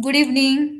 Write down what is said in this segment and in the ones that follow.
Good evening.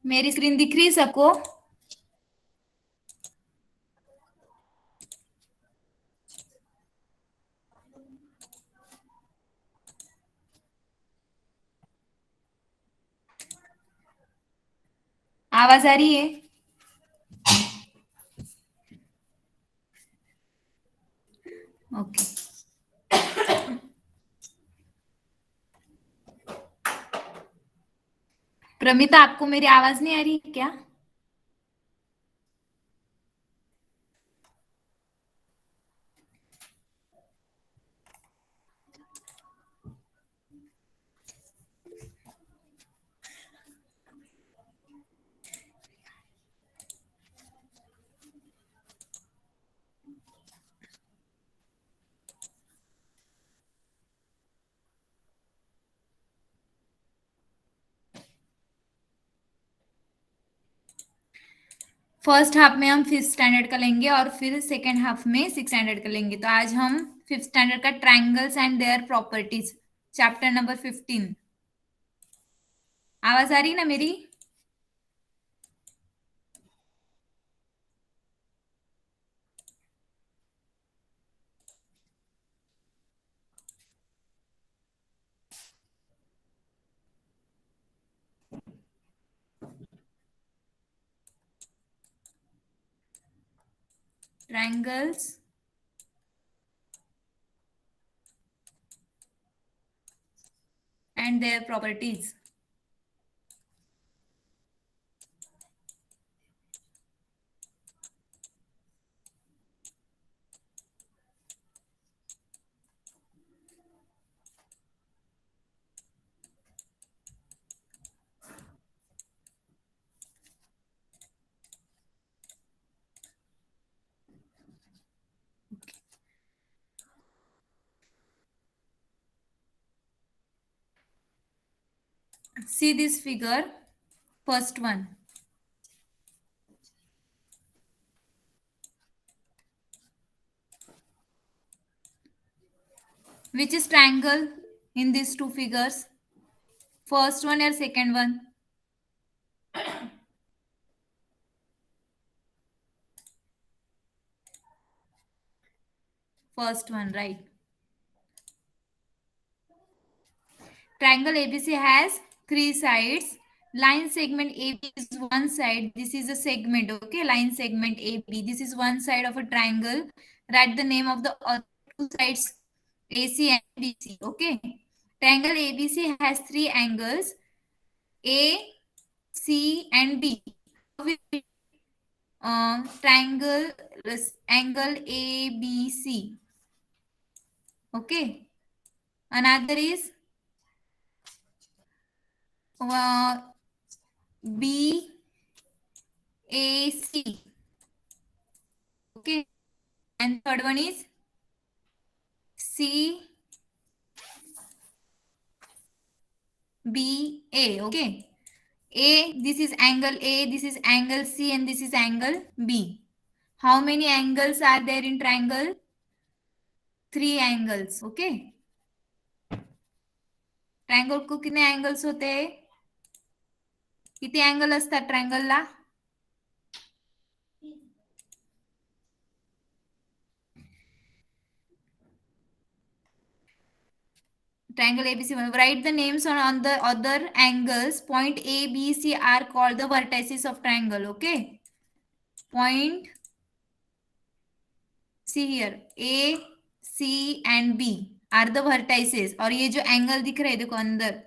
मेरी screen दिख रही है सबको? आवाज आ रही है? ओके। प्रमिता, आपको मेरी आवाज नहीं आ रही है क्या? फर्स्ट हाफ में हम फिफ्थ स्टैंडर्ड का लेंगे और फिर सेकेंड हाफ में सिक्स स्टैंडर्ड का लेंगे। तो आज हम फिफ्थ स्टैंडर्ड का triangles and their properties, chapter number 15। आवाज आ रही ना मेरी? Triangles and their properties. See this figure, first one. Which is triangle in these two figures? First one or second one? First one, right? Triangle ABC has three sides. Line segment AB is one side. This is a segment, okay? Line segment AB. This is one side of a triangle. Write the name of the other two sides, AC and BC, okay? Triangle ABC has three angles, A, C, and B. Triangle angle ABC, okay? Another is BAC, okay? And third one is CBA, okay? This is angle A, this is angle C, and this is angle B. How many angles are there in triangle? Three angles, okay? Triangle को कितने angles होते हैं? किती angle असतात ट्रायंगलला? Triangle ABC. Write the names on the other angles. Point A, B, C are called the vertices of triangle. Okay. Point, see here, A, C, and B. Are the vertices, और ये जो angle दिख रहा है देखो अंदर,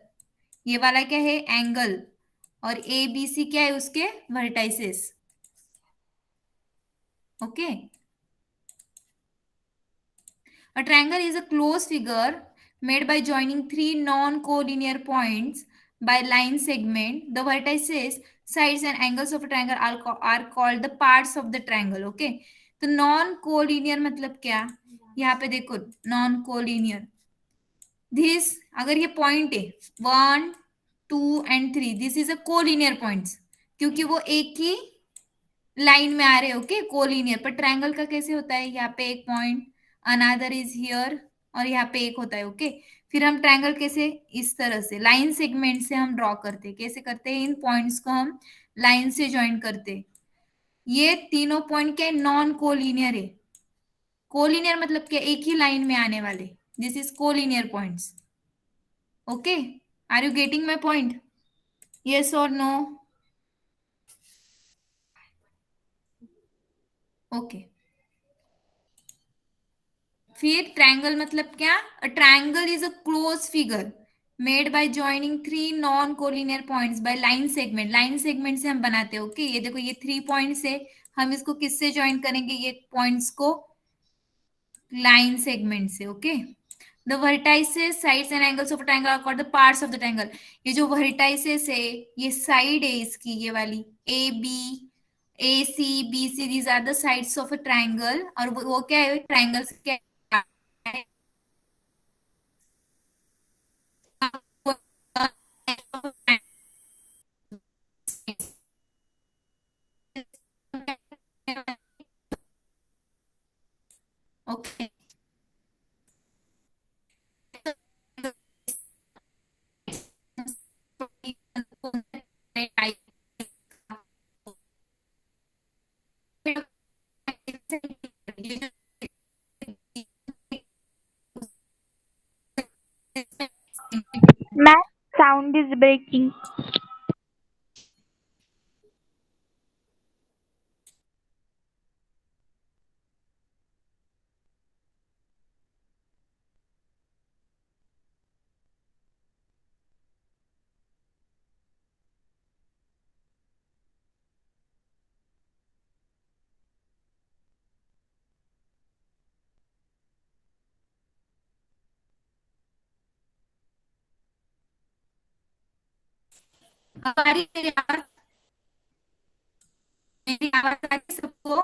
ये वाला क्या है, एंगल, और ए बी सी क्या है उसके vertices. Okay, a triangle is a closed figure made by joining three non-collinear points by line segment. The vertices, sides and angles of a triangle are called the parts of the triangle. Okay, तो non collinear मतलब क्या, यहाँ पे देखो non collinear, this अगर ये point है 1 2 and 3, this is a collinear points, क्योंकि वो एक ही लाइन में आ रहे हैं। Okay, collinear. पर ट्रायंगल का कैसे होता है, यहाँ पे एक पॉइंट, अनदर इज हियर, और यहाँ पे एक होता है। ओके, फिर हम ट्रायंगल कैसे, इस तरह से लाइन सेगमेंट से हम ड्रॉ करते हैं। कैसे करते हैं, इन पॉइंट्स को हम लाइन से ज्वाइन करते हैं। ये तीनों पॉइंट क्या, नॉन कोलिनियर है। कोलिनियर मतलब क्या, एक ही लाइन में आने वाले, this is collinear points. Okay, are you getting my point, yes और नो? ओके, फिर ट्रायंगल मतलब क्या, a triangle is a close figure made by joining three non collinear points by line segment. Line segment से हम बनाते हैं। Okay, ये देखो ये 3 पॉइंट्स है, हम इसको किससे ज्वाइन करेंगे, ये पॉइंट्स को लाइन सेगमेंट से। Okay, the vertices, sides and angles of triangle are called the parts of the triangle. ये जो वर्टाइसेस है, ये साइड है इसकी, ये वाली A B, A C B C, these are the sides of a triangle. और वो क्या है, ट्रायंगल्स क्या है, okay, Ma'am, sound is breaking. हमारी मेरी आवाज आ रही सबको?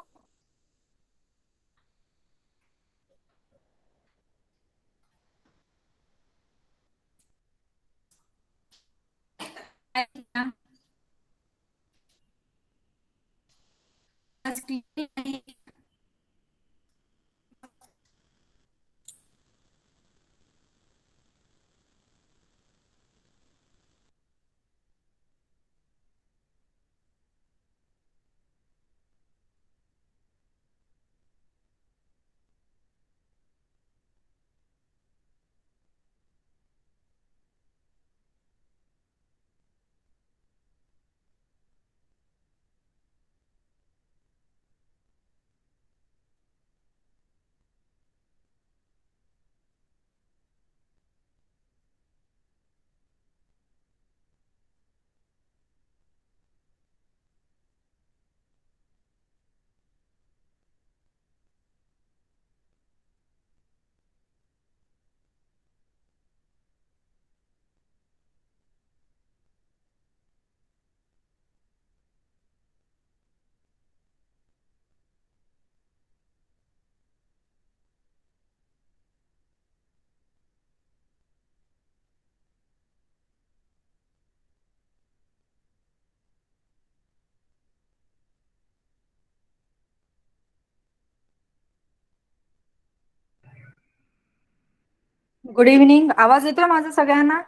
Good evening. आवाज येतोय माझा सगळ्यांना?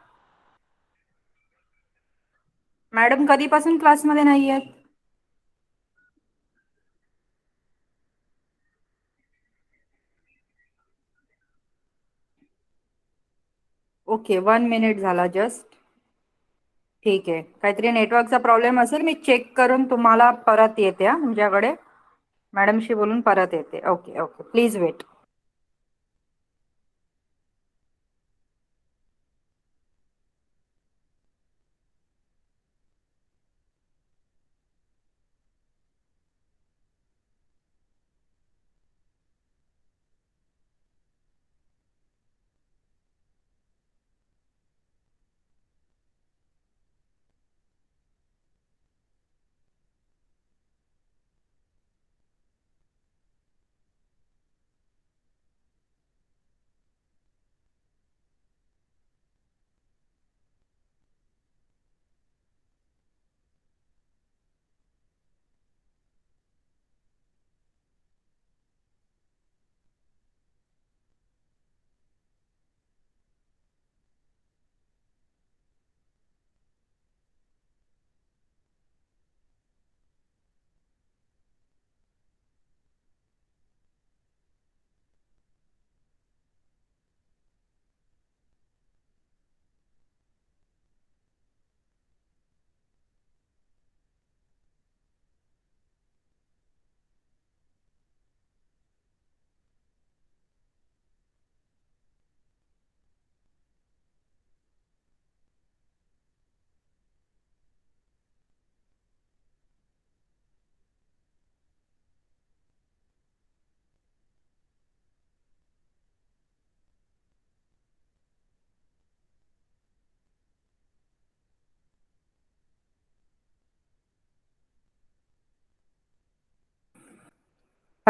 मॅडम कधीपासून क्लासमध्ये नाही आहेत? ओके, 1 मिनिट झाला जस्ट. ठीक आहे, काहीतरी नेटवर्कचा प्रॉब्लेम असेल. मी चेक करून तुम्हाला परत येते. तुमच्याकडे मॅडमशी बोलून परत येते. Okay okay, please wait.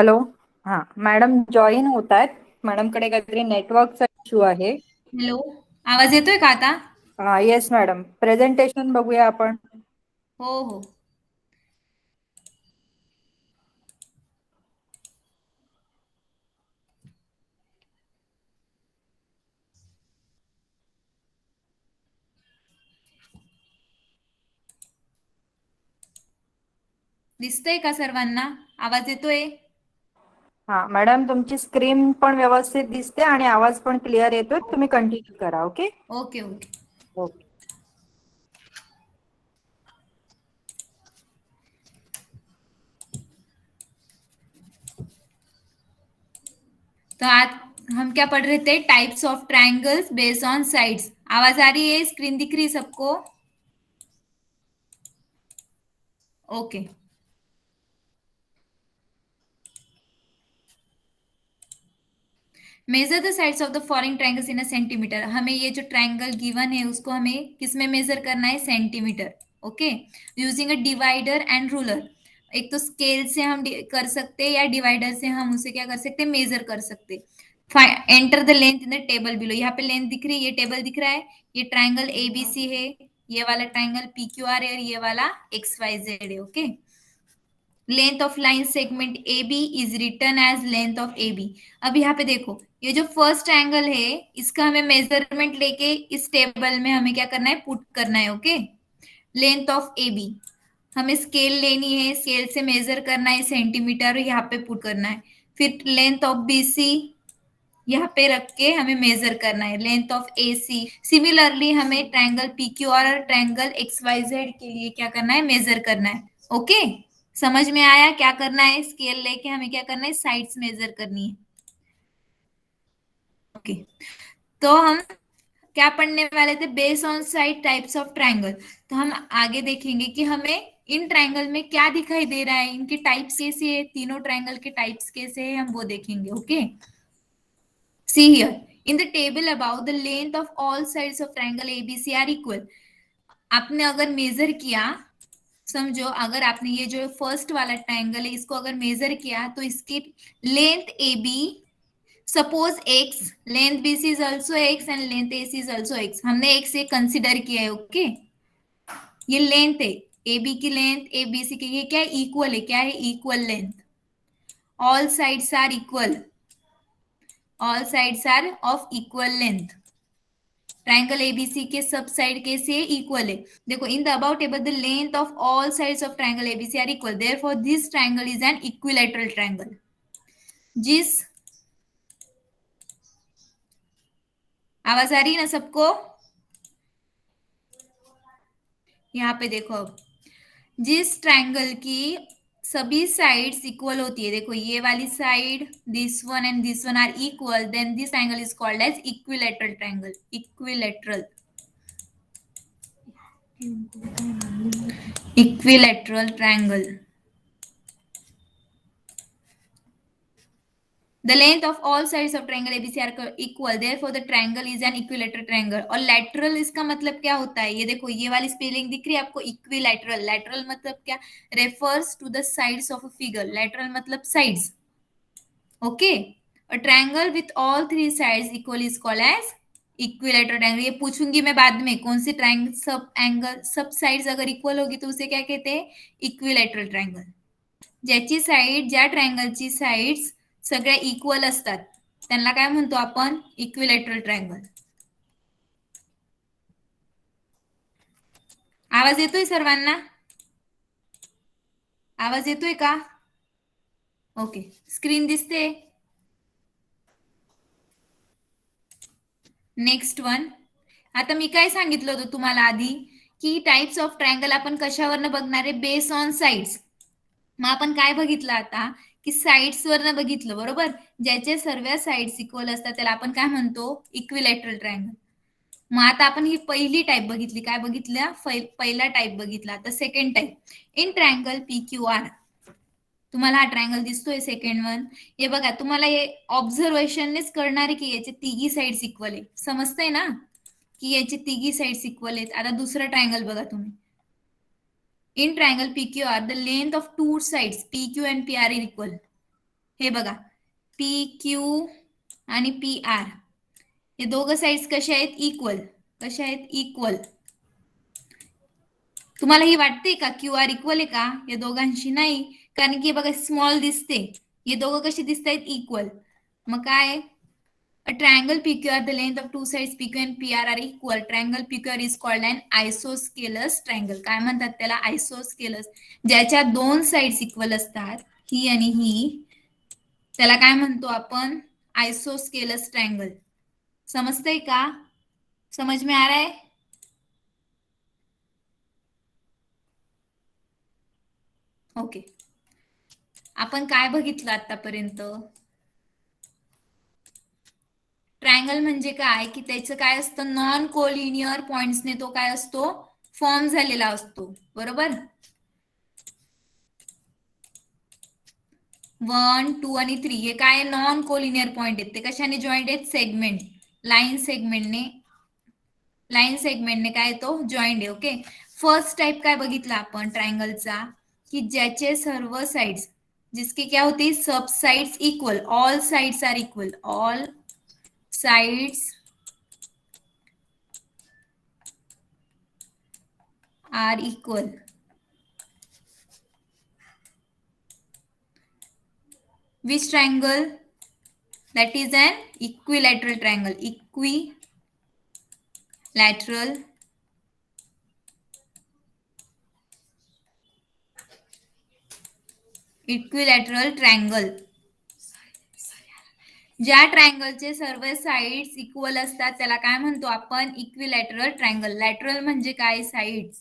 Hello. हा मॅडम जॉईन होत आहेत. मॅडमकडे काहीतरी नेटवर्कचा इश्यू आहे. हॅलो, आवाज येतोय का आता? येस मॅडम, प्रेझेंटेशन बघूया आपण. हो हो. दिसतंय का सर्वांना? आवाज येतोय? हा मॅडम, तुमची स्क्रीन पण व्यवस्थित दिसते आणि आवाज पण क्लिअर येतोय. तुम्ही कंटिन्यू करा. Okay okay okay. ओके. तो आज हम क्या पढ़ रहे थे? Types of triangles based on sides. आवाज आ रही है? स्क्रीन दिख रही है सबको? Okay. Measure the sides of the following triangles in a centimetre. हमें ये जो ट्राइंगल गिवन है उसको हमें किसमें मेजर करना है? Centimetre. Okay, using a divider and ruler. एक तो स्केल से हम कर सकते हैं या डिवाइडर से हम उसे क्या कर सकते हैं? मेजर कर सकते हैं। Enter the length in the table below. यहाँ पे लेंथ दिख रही है, ये टेबल दिख रहा है। ये ट्राइंगल एबीसी है, ये वाला ट्राइंगल पीक्यूआर है और ये वाला XYZ है। Okay, length of line segment A B is written as length of A B. अब यहाँ पे देखो, ये जो फर्स्ट एंगल है इसका हमें मेजरमेंट लेके इस टेबल में हमें क्या करना है? पुट करना है। Okay, length of A B हमें स्केल लेनी है, स्केल से मेजर करना है सेंटीमीटर, यहाँ पे पुट करना है। फिर लेंथ ऑफ बी सी यहाँ पे रख के हमें मेजर करना है, length of A C. Similarly हमें ट्राइंगल पी क्यू आर और ट्राइंगल XYZ के लिए क्या करना है? मेजर करना है। ओके, समझ में आया क्या करना है? स्केल लेके हमें क्या करना है? साइड्स मेजर करनी है। ओके, तो हम क्या पढ़ने वाले थे? Base on side types of triangle. तो हम आगे देखेंगे कि हमें इन ट्राइंगल में क्या दिखाई दे रहा है, इनके टाइप्स कैसे है, तीनों ट्राइंगल के टाइप्स कैसे है, हम वो देखेंगे। Okay, see here in the table above the length of all sides of triangle ABC are equal। आपने अगर मेजर किया, समझो अगर आपने ये जो फर्स्ट वाला ट्राइंगल है इसको अगर मेजर किया तो इसकी length AB suppose x, length BC is also x and length AC is also x। हमने x से कंसिडर किया है। ओके, ये लेंथ है AB की, लेंथ ABC की, ये क्या है? इक्वल है। क्या है? Equal length. All sides are equal, all sides are of equal length. Triangle ABC के सब साइड के से इक्वल है। देखो, in the above table the length of all sides of triangle ABC are equal, therefore this triangle is an equilateral triangle. जिस आवाज आ रही है ना सबको? यहाँ पे देखो, अब जिस ट्राइंगल की सभी साइड्स इक्वल होती है, देखो ये वाली side, this one and this one are equal, then this triangle is called as equilateral triangle. Equilateral, equilateral triangle. The length of all sides of triangle ABC are equal, therefore the triangle is an equilateral triangle। और lateral इसका मतलब क्या होता है? ये देखो, ये वाली स्पेलिंग दिख रही है आपको, equilateral। lateral मतलब क्या? refers to the sides of a figure। lateral मतलब sides। Okay, a triangle with all three sides equal is called as equilateral triangle. ये पूछूंगी मैं बाद में, कौन सी ट्रायंगल सब एंगल सब साइड्स अगर इक्वल होगी तो उसे क्या कहते हैं? Equilateral triangle. ज्याची साइड, ज्या ट्रायंगलची साइड्स सगळ्या इक्वल असतात त्यांना काय म्हणतो आपण? Equilateral triangle. आवाज येतोय सर्वांना? आवाज येतोय का? ओके, स्क्रीन दिसते? नेक्स्ट वन, आता मी काय सांगितलं होतं तुम्हाला आधी की टाइप्स ऑफ ट्रायंगल आपण कशावरनं बघणार आहे? Base on sides. मग आपण काय बघितलं आता की साइड्स वरनं बघितलं, बरोबर? ज्याचे सर्व साइड्स इक्वल असतात त्याला आपण काय म्हणतो? Equilateral triangle. मग आता आपण ही पहिली टाइप बघितली, काय बघितलं? पहिला टाइप बघितला। आता second type, in triangle PQR। तुम्हाला हा ट्रायंगल दिसतोय सेकंड वन? हे बघा, तुम्हाला हे ऑब्झर्वेशननेच कळणार आहे की याचे तिघी साइड्स इक्वल आहे। समजतंय ना की याचे तिघी साइड्स इक्वल आहेत। आता दुसरा ट्रायंगल बघा तुम्ही, in triangle PQR the length of two sides PQ and PR are equal। हे बघा PQ आणि PR हे दोघं साइड्स कशा आहेत इक्वल, कशा आहेत इक्वल. तुम्हाला ही वाटते का QR इक्वल आहे का या दोघांशी? नाही, कारण की बघा स्मॉल दिसते, हे दोघं कसे दिसत आहेत इक्वल. मग काय A triangle PQR, the length of two sides PQ and PR are equal. Triangle PQR is called an isosceles triangle. काय म्हणतात त्याला? आयसोस्केलस. ज्याच्या दोन साइड्स इक्वल असतात, ही आणि ही, त्याला काय म्हणतो आपण? आयसोस्केलस ट्रायंगल. समजतंय का? समझ में आ रहा है? ओके. आपण काय बघितलं आतापर्यंत? ट्रायंगल म्हणजे काय की त्याचं काय असतं, नॉन कोलिनियर पॉइंट्सने तो काय असतो, फॉर्म झालेला असतो. बरोबर. 1, 2 आणि 3 हे काय नॉन कोलिनियर पॉइंट आहेत. ते कशाने जॉईंट आहेत? सेगमेंट, लाईन सेगमेंटने. लाईन सेगमेंटने काय तो जॉईंट आहे. ओके. फर्स्ट टाइप काय बघितला आपण ट्रायंगलचा की ज्याचे सर्व साइड्स, जिसकी क्या होती, सब sides equal, all sides are equal, all sides are equal. Which triangle? That is an equilateral triangle. Equilateral triangle. ज्या ट्रायंगलचे सर्व साइड्स इक्वल असतात त्याला काय म्हणतो आपण? Equilateral triangle. लॅटरल म्हणजे काय? साइड्स.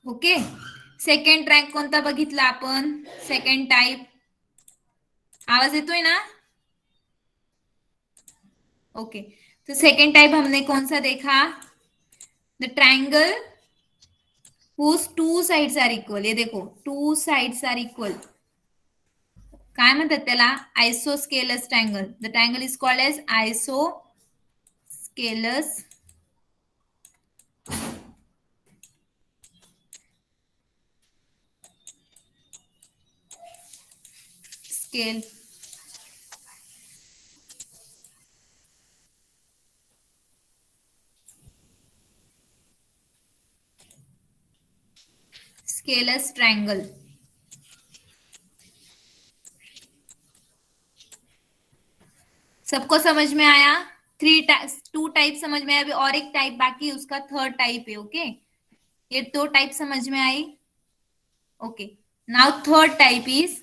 ओके. सेकंड ट्रँक कोणता बघितला आपण? Second type. आवाज येतोय ना? ओके. तो सेकंड टाइप हमने कौन सा देखा? The triangle whose two sides are equal. ये देखो, टू साइड्स आर इक्वल. काय म्हणतात त्याला? Isosceles triangle. The triangle is called as isosceles scale scales triangle. सबको समझ में आया? टू टाइप समझ में आया. अभी और एक टाइप बाकी, उसका थर्ड टाइप है. ओके. ये दो टाइप समझ में आई. Okay. Now third type is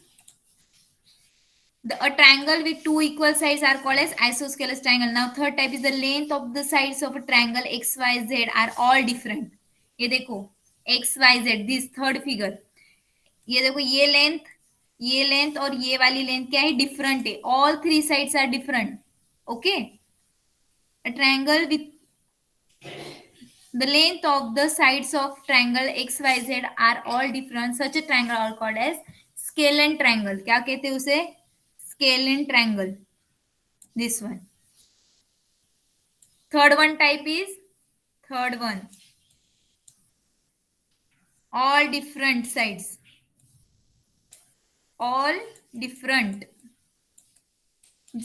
a triangle with two equal sides are called as isosceles triangle. Now third type is the length of the sides of a triangle XYZ are all different. ये देखो XYZ, this third figure. ये देखो ये length और ये वाली length क्या है? डिफरेंट है. All three sides are different. Okay. A triangle with the length of the sides of triangle XYZ are all different. Such a triangle are called as scalene triangle. क्या कहते हैं उसे? Scalene triangle. This one. Third one type is all different sides. All different.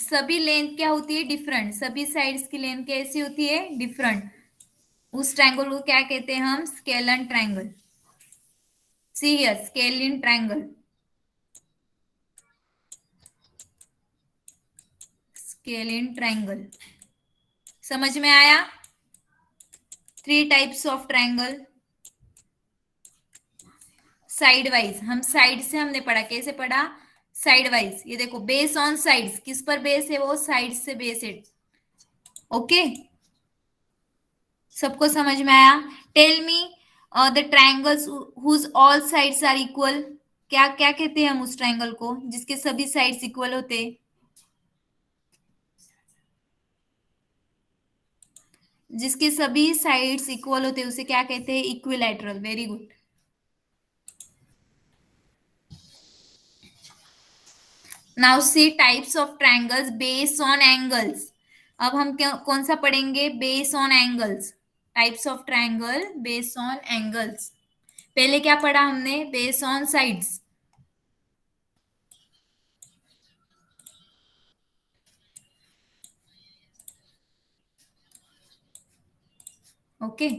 सभी length क्या होती है? Different. सभी sides की लेंथ कैसी होती है? डिफरेंट. उस ट्रायंगल को क्या कहते हैं हम? Scalene triangle. See here, scalene triangle. Scalene triangle. समझ में आया? Three types of triangle. Side wise, हम साइड से हमने पढ़ा. कैसे पढ़ा? Side wise. ये देखो बेस ऑन साइड्स. किस पर बेस है? वो साइड से बेस है. ओके. सबको समझ में आया? Tell me the triangles whose all sides are equal. क्या क्या कहते हैं हम उस ट्रायंगल को जिसके सभी साइड्स इक्वल होते? जिसके सभी साइड्स इक्वल होते उसे क्या कहते हैं? Equilateral. Very good. Now see types of triangles based on angles. अब हम कौन सा पढ़ेंगे? Based on angles. Types of triangle based on angles. पहले क्या पढ़ा हमने? Base on sides. Okay,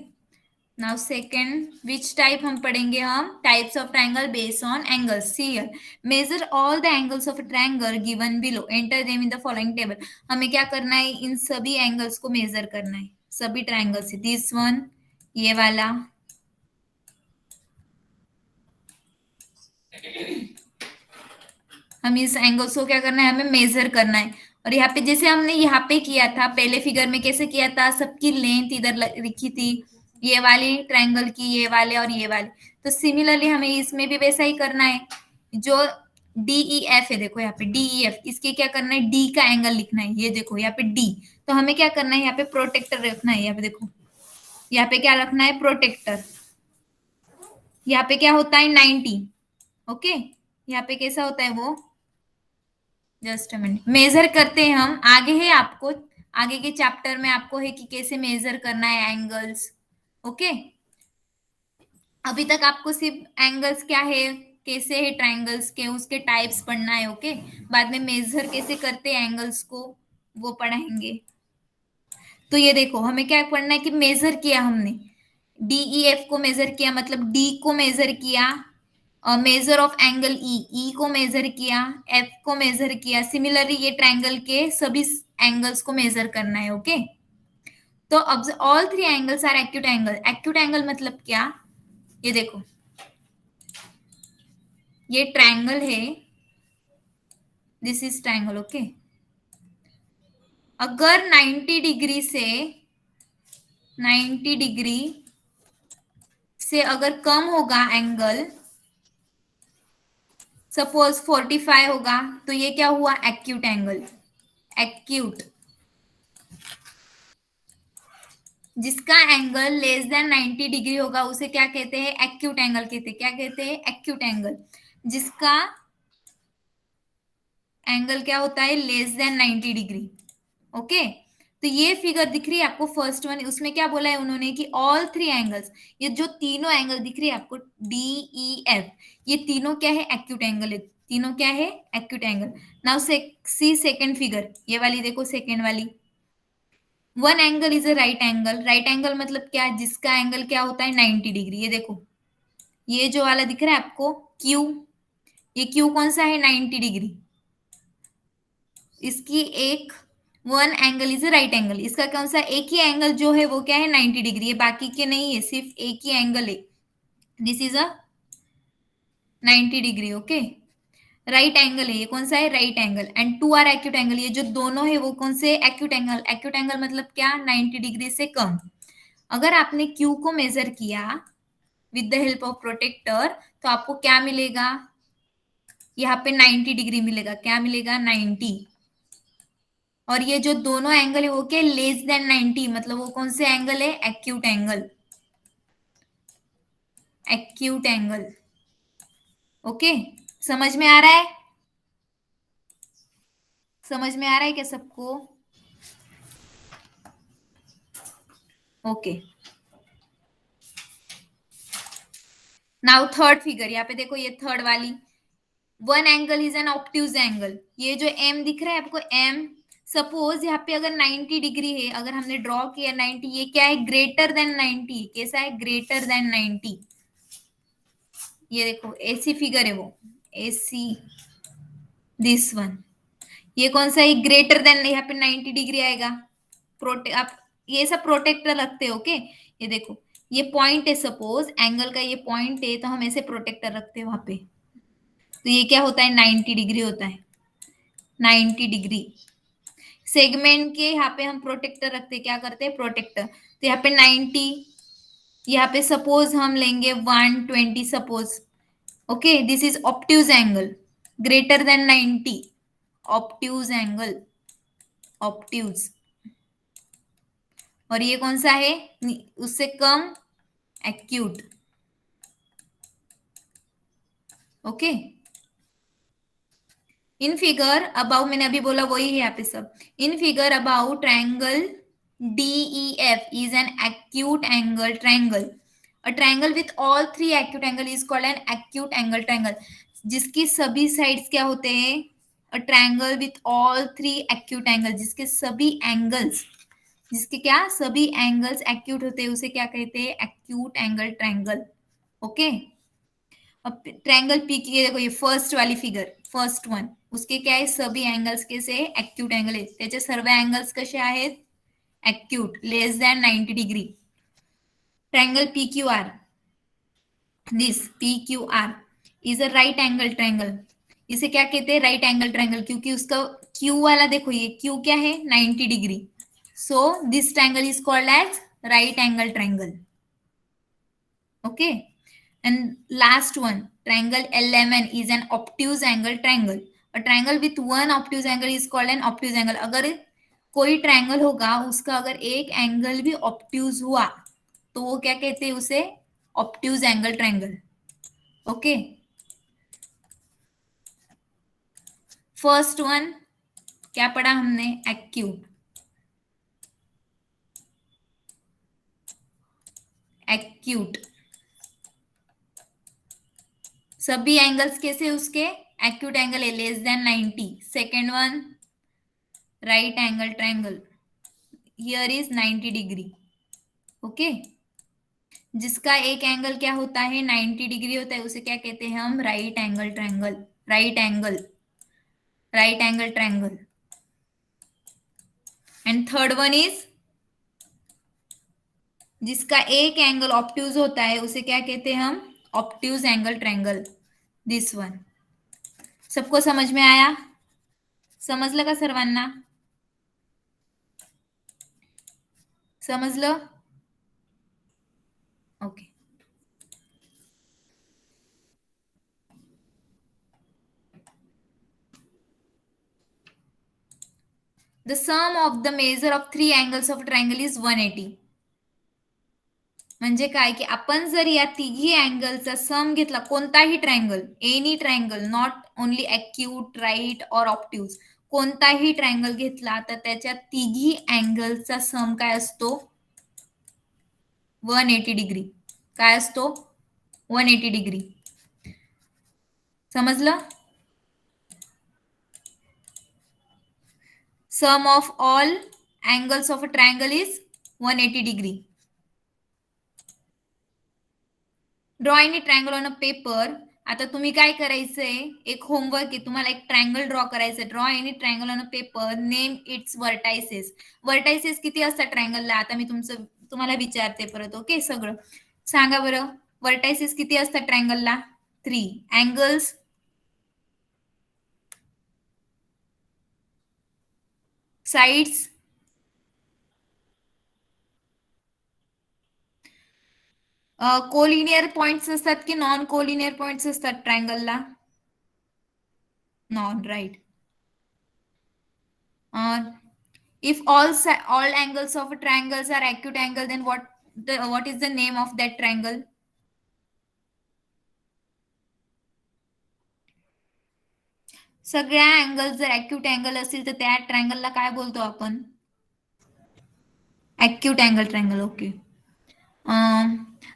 now second which type हम पढ़ेंगे? हम types of triangle based on angles. See here, measure all the angles of a triangle given below, enter them in the following table. हमें क्या करना है? इन सभी angles को major करना है, सभी ट्रायंगल से। दिस वन, ये वाला, हम इस एंगल्स को क्या करना है? हमें मेजर करना है। और यहाँ पे जैसे हमने यहाँ पे किया था पहले फिगर में, कैसे किया था? सबकी लेंथ इधर लिखी थी, ये वाली ट्रायंगल की, ये वाले और ये वाले। तो सिमिलरली हमें इसमें भी वैसा ही करना है। जो डीई एफ है, देखो यहाँ पे डीई एफ, इसके क्या करना है? डी का एंगल लिखना है। ये देखो यहाँ पे डी, तो हमें क्या करना है? यहाँ पे प्रोटेक्टर रखना है। यहाँ पे देखो, यहाँ पे क्या रखना है? प्रोटेक्टर। यहाँ पे क्या होता है? 90। ओके, यहाँ पे कैसा होता है वो? जस्ट अ मिनट, मेजर करते हैं हम। आगे है आपको, आगे के चैप्टर में आपको है कि कैसे मेजर करना है एंगल्स। ओके, अभी तक आपको सिर्फ एंगल्स क्या है, कैसे है ट्रायंगल्स के, उसके टाइप्स पढ़ना है। ओके, बाद में मेजर कैसे करते हैं एंगल्स को, वो पढ़ाएंगे। तो ये देखो, हमें क्या पढ़ना है कि मेजर किया हमने, डीई एफ को मेजर किया, मतलब डी को मेजर किया, मेजर ऑफ एंगल ई, ई को मेजर किया, एफ को मेजर किया। सिमिलरली ये ट्रायंगल के सभी एंगल्स को मेजर करना है। ओके, तो अब all three angles are acute angle. Acute angle मतलब क्या? ये देखो, ये ट्रायंगल है, दिस इज ट्रायंगल। ओके, अगर 90 डिग्री से 90 डिग्री से अगर कम होगा एंगल, सपोज 45 होगा, तो ये क्या हुआ? Acute angle. एक्यूट, जिसका एंगल लेस देन 90 डिग्री होगा उसे क्या कहते हैं? एक्यूट एंगल कहते हैं। क्या कहते हैं? Acute angle. जिसका एंगल क्या होता है? Less than 90 degree. ओके, तो ये फिगर दिख रही है आपको, फर्स्ट वन, उसमें क्या बोला है उन्होंने कि ऑल थ्री एंगल्स, ये जो तीनों एंगल दिख रही है आपको, डी ई एफ, ये तीनों क्या है? एक्यूट एंगल है। तीनों क्या है? Acute angle. Now see second figure, ये वाली देखो, सेकेंड वाली। One angle is a right angle. Right angle मतलब क्या? जिसका एंगल क्या होता है? 90 डिग्री। ये देखो, ये जो वाला दिख रहा है आपको क्यू, ये क्यू कौन सा है? 90 डिग्री। इसकी एक one angle is a right angle, इसका कौन सा? एक ही एंगल जो है वो क्या है? 90 डिग्री है, बाकी के नहीं है, सिर्फ एक ही एंगल है। This is a 90 degree. Okay, right angle है, ये कौन सा है? Right angle. And two are acute angle, ये जो दोनों है वो कौन से? Acute angle. एक्यूट एंगल मतलब क्या? 90 डिग्री से कम। अगर आपने क्यू को मेजर किया with the help of protractor, तो आपको क्या मिलेगा? यहाँ पे 90 डिग्री मिलेगा। क्या मिलेगा? 90। और ये जो दोनों एंगल है वो क्या? लेस देन 90, मतलब वो कौन से एंगल है? Acute angle. Acute angle. Okay, समझ में आ रहा है? समझ में आ रहा है क्या सबको? ओके, नाउ थर्ड फिगर, यहाँ पे देखो, ये थर्ड वाली, one angle is an obtuse angle. ये जो एम दिख रहा है आपको, एम, सपोज यहाँ पे अगर 90 डिग्री है, अगर हमने ड्रॉ किया 90, ये क्या है? Greater than 90। कैसा है? Greater than 90। ये देखो, ऐसी फिगर है वो, ऐसी, दिस वन, ये कौन सा है? ग्रेटर देन, यहाँ पे 90 डिग्री आएगा। आप ये सब प्रोटेक्टर रखते हो। ओके, ये देखो, ये पॉइंट है, सपोज एंगल का ये पॉइंट है, तो हम ऐसे प्रोटेक्टर रखते हैं वहां पे, तो ये क्या होता है? 90 डिग्री होता है। 90 डिग्री सेगमेंट के यहाँ पे हम प्रोटेक्टर रखते हैं। क्या करते हैं? प्रोटेक्टर। तो यहाँ पे 90, यहाँ पे सपोज हम लेंगे 120, suppose. Okay, this is obtuse angle, greater than 90, obtuse angle, obtuse. और ये कौन सा है? उससे कम, acute. Okay, in figure above, मैंने अभी बोला वही है यहाँ पे सब। In figure above triangle DEF is an acute angle triangle a triangle with all 3 acute angle is called an acute angle triangle, जिसकी सभी साइड्स क्या होते हैं, a triangle with all 3 acute angle, जिसके सभी एंगल्स, जिसके क्या सभी एंगल्स एक्यूट होते हैं, उसे क्या कहते हैं, एक्यूट एंगल ट्रायंगल. ओके. अब ट्रायंगल पी की देखो, ये फर्स्ट वाली फिगर, फर्स्ट वन, उसके क्या आहे, सभी एंगल्स कसे एक्यूट एंगल आहेत, त्याचे सर्व एंगल्स कसे आहेत, acute, less than 90 degree. Triangle P Q are, this P Q are is a right angle triangle. इसे क्या कहते हैं, राइट एंगल ट्रायंगल, क्योंकि उसका क्यू वाला देखो, ये क्यू क्या है, 90 degree. So this triangle is called as right angle triangle. Okay. And last one, triangle LMN is an obtuse angle triangle. A triangle with one obtuse angle is called an obtuse angle. अगर कोई triangle होगा, उसका अगर एक angle भी obtuse हुआ, तो वो क्या कहते हैं, उसे obtuse angle triangle. Okay. First one क्या पढ़ा हमने, एक्यूट. एक्यूट सभी एंगल्स कैसे उसके, एक्यूट एंगल है, less than 90. Second one, right angle triangle, here is 90 degree. Okay. जिसका एक एंगल क्या होता है, 90 डिग्री होता है, उसे क्या कहते हैं हम, right angle triangle. Right angle, right angle triangle. And third one is, जिसका एक एंगल ऑप्ट्यूज होता है, उसे क्या कहते हैं हम, obtuse angle triangle. This one. सबको समझ में आया, समजलं का सर्वांना, समजलं. Okay. The sum of the measure of 3 angles of a triangle is 180. म्हणजे काय, की आपण जर या तिघी अँगलचा सम घेतला, कोणताही triangle, any triangle, not only acute, right और ऑप्ट्यूज, कोणताही ट्रायंगल घेतला, तर त्याच्या तिघी अँगलचा सम काय असतो, 180 डिग्री. काय असतो, 180 डिग्री. समजलं. Sum of all angles of a triangle is 180 degree. Draw any triangle on a paper. आता तुम्ही काय करायचंय, एक होमवर्क आहे, तुम्हाला एक ट्रायंगल ड्रॉ करायचंय. Draw any triangle on a paper, name its vertices. Vertices किती असतात ट्रायंगलला, आता मी तुम्हाला विचारते परत. ओके. सगळं सांगा बरं, वर्टायसेस किती असतात ट्रायंगलला, 3. अँगल्स, साइड्स, कोलिनियर पॉइंट्स असतात की नॉन कोलिनियर पॉइंट्स असतात ट्रायंगलला, non, right. If all angles of a triangles are acute angle, then what is the name of that triangle? सगळ्या अँगल्स जर acute angle असतील, तर त्या ट्रायंगलला काय बोलतो आपण, acute angle triangle. ओके.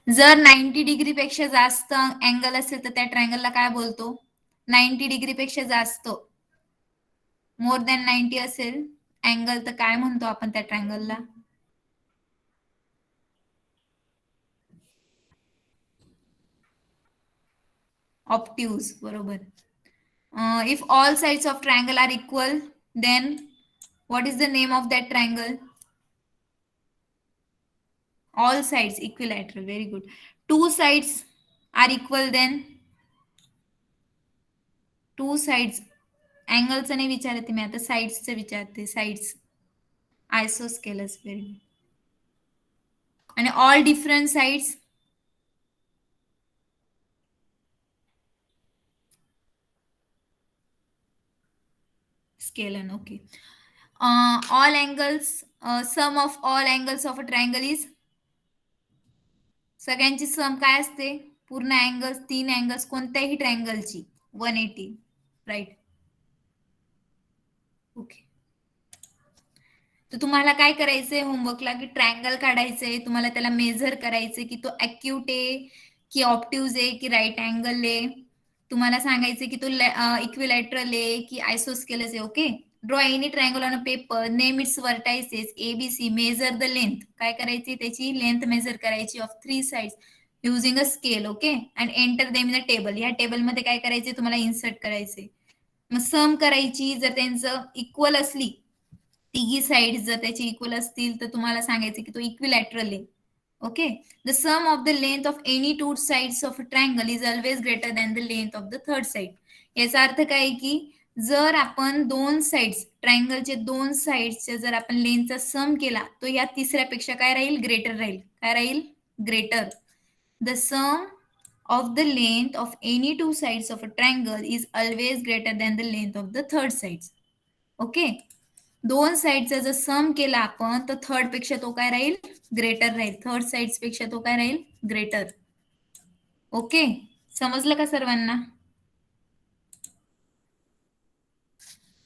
जर 90 डिग्री पेक्षा जास्त अँगल असेल, तर त्या ट्रायंगलला काय बोलतो, 90 डिग्री पेक्षा जास्त, मोर दॅन 90 असेल अँगल, तर काय म्हणतो आपण त्या ट्रायंगलला, ऑप्ट्यूज. बरोबर. If all sides of triangle are equal, then what is the name of that triangle? All sides equilateral. Very good. Two sides are equal, then two sides, angles नाही विचारते मी आता, साइड्सचं विचारते. Sides, isosceles. Very good. आणि all different sides, scalene. Okay. All angles, sum of all angles of a triangle is, सगळ्यांची sum काय असते, पूर्ण अँगल्स, 3 अँगल्स कोणत्याही ट्रायंगलची, 180. राईट. ओके. तर तुम्हाला काय करायचंय होमवर्कला, की ट्रायंगल काढायचंय, तुम्हाला त्याला मेजर करायचंय की तो ॲक्यूट आहे की ऑप्ट्यूज आहे की राईट अँगल आहे. तुम्हाला सांगायचं की तो इक्विलॅटरल आहे की आयसोस्केलस आहे. Okay. Draw any triangle on a paper, name its vertices ABC, measure the length. काय करायची, त्याची लेंथ मेजर करायची of 3 sides using a scale. Okay. And enter them in the table. या टेबलमध्ये काय करायचे, तुम्हाला इन्सर्ट करायचे. मग सम करायची, जर त्यांचं इक्वल असली, तिघी साइड जर त्याची इक्वल असतील, तर तुम्हाला सांगायचं की तो इक्विलॅटरल आहे. Okay. The sum of the length of any two sides of a triangle is always greater than the length of the third side. याचा अर्थ काय की जर आपण दोन साइड्स, ट्रायंगलचे दोन साइड्सचे जर आपण लेंथचा सम केला, तो या तिसऱ्यापेक्षा काय राहील, ग्रेटर राहील. काय राहील, greater. The sum of the length of any two sides of a triangle is always greater than the length of the third sides. Okay. दोन साइडचा जर सम केला आपण, तर थर्ड पेक्षा तो काय राहील, ग्रेटर राहील. थर्ड साइड्स पेक्षा तो काय राहील, ग्रेटर. ओके. समजलं का सर्वांना?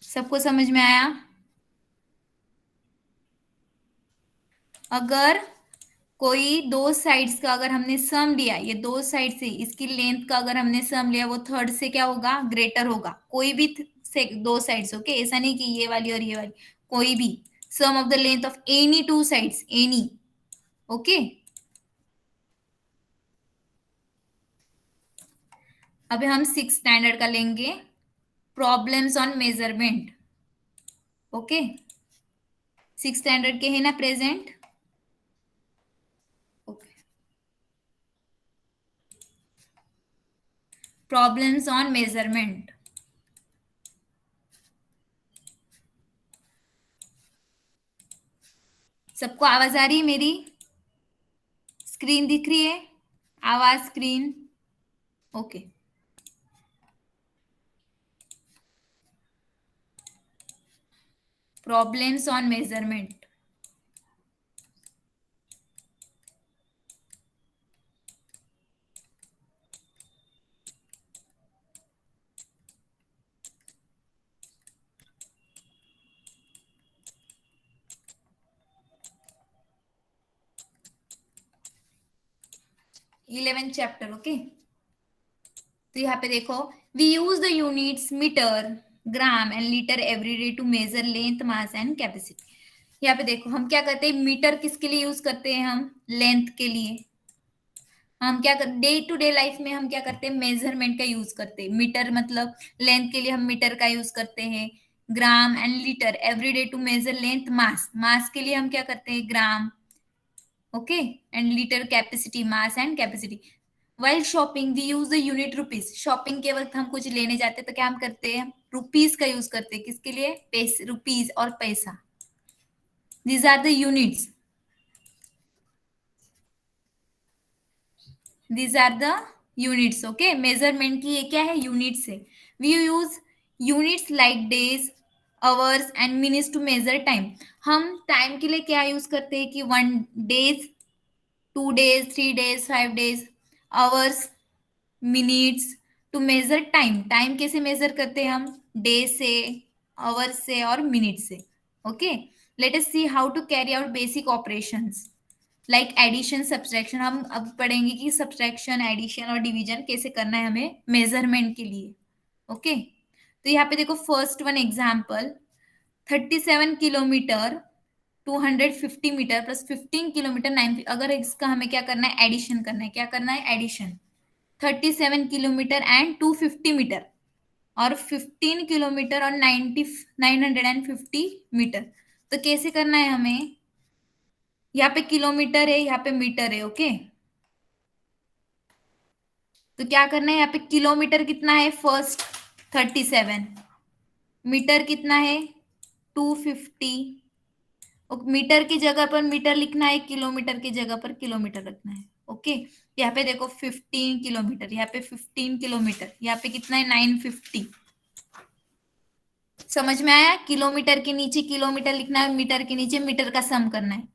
सबको समझ में आया? अगर कोई दो साइड्स का अगर हमने सम लिया, ये दो साइड से इसकी लेंथ का अगर हमने सम लिया, वो थर्ड से क्या होगा, ग्रेटर होगा. कोई भी से दो साइड्स. ओके. ऐसा नहीं कि ये वाली और ये वाली, कोई भी sum of the length of any two sides, any. Okay. अभी हम 6th स्टैंडर्ड का लेंगे, problems on measurement. Okay. 6th standard के है ना present? Okay. Problems on measurement. सबको आवाज आ रही है मेरी? स्क्रीन दिख रही है? आवाज, screen? Okay. Problems on measurement. Eleventh chapter. Okay. तो यहाँ पे देखो, we use the units metre, gram and litre every day to measure length, mass and capacity. यहाँ पे देखो, हम क्या करते हैं, मीटर किसके लिए यूज करते हैं, हम लेंथ के लिए. हम क्या करते, डे टू डे लाइफ में हम क्या करते हैं, मेजरमेंट का यूज करते हैं. मीटर मतलब लेंथ के लिए हम मीटर का यूज करते हैं. Gram and litre every day to measure length, mass, mass के लिए हम क्या करते हैं, gram. Okay. And litre capacity, mass and capacity. While shopping we use the unit rupees. Shopping के वक्त हम कुछ लेने जाते हैं तो क्या हम करते हैं, रुपीज का यूज करते हैं. किसके लिए, पैसे, रुपीज और पैसा. These are the units. These are the units. Okay. Measurement की ये क्या है, यूनिट्स है. We use units like days, hours and minutes to measure time. हम टाइम के लिए क्या यूज करते हैं कि 1 days, 2 days, 3 days, 5 days. Hours, minutes to measure time. Time कैसे मेजर करते हैं हम, डे से, आवर से और मिनट से. Okay. Let us see how to carry out basic operations like addition, subtraction. हम अब पढ़ेंगे कि सब्सट्रैक्शन, एडिशन और डिवीजन कैसे करना है हमें मेजरमेंट के लिए. ओके. तो यहाँ पे देखो, first one example, 37 kilometre 250 metre plus 15 kilometre 9. अगर इसका हमें क्या करना है, एडिशन करना है. क्या करना है, एडिशन. 37 किलोमीटर एंड 250 मीटर और 15 किलोमीटर और 950 मीटर. तो कैसे करना है हमें, यहाँ पे किलोमीटर है, यहाँ पे मीटर है. ओके. तो क्या करना है, यहाँ पे किलोमीटर कितना है, फर्स्ट 37, मीटर कितना है 250. मीटर की जगह पर मीटर लिखना है, किलोमीटर की जगह पर किलोमीटर रखना है. ओके. यहाँ पे देखो 15 किलोमीटर, यहाँ पे 15 किलोमीटर, यहाँ पे कितना है 950. समझ में आया, किलोमीटर के नीचे किलोमीटर लिखना है, मीटर के नीचे मीटर का सम करना है.